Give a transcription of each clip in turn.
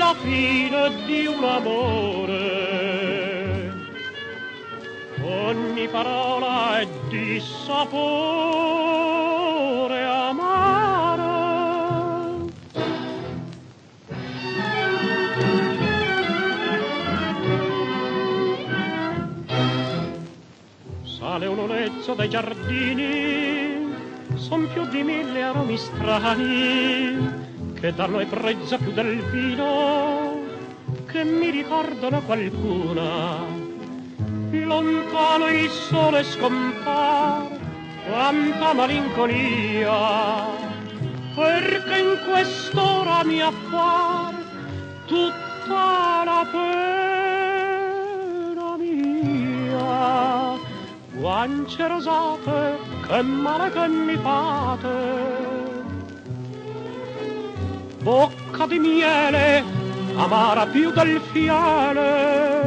la fine di un amore. Ogni parola è di sapore amaro. Sale un olezzo dai giardini, son più di 1000 aromi strani che danno ebbrezza più del vino, che mi ricordano qualcuna. Lontano il sole scompare, quanta malinconia, perché in quest'ora mi appare tutta la pena mia. Guance rosate, che male che mi fate, bocca di miele, amara più del fiale.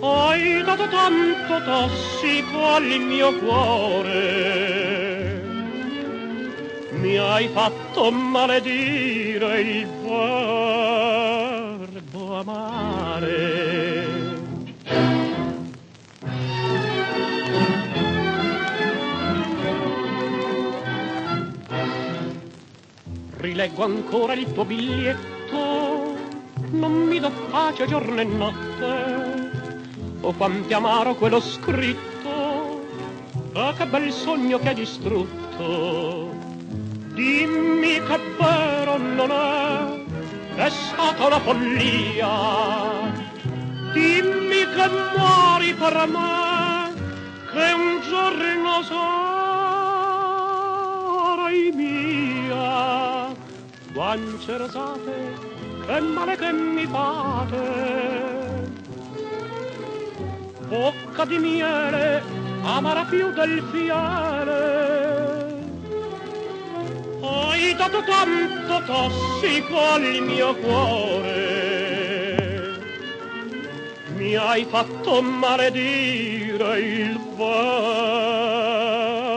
Hai dato tanto tossico al mio cuore, mi hai fatto maledire il verbo amare. Rileggo ancora il tuo biglietto, non mi dà pace giorno e notte. Oh, quanti amaro quello scritto, ah, che bel sogno che hai distrutto. Dimmi che vero non è stata una follia. Dimmi che muori per me, che un giorno sarai mia. Guance rosate, che male che mi fate, bocca di miele, amara più del fiale. Hai dato tanto tossico al mio cuore, mi hai fatto maledire il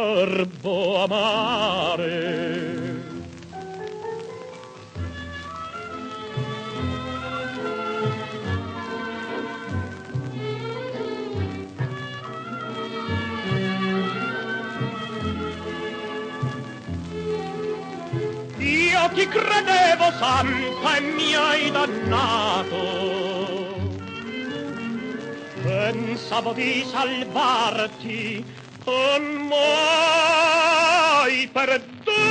verbo amare. Io ti credevo santa e mi hai dannato. Pensavo di salvarti, non mai perdonato.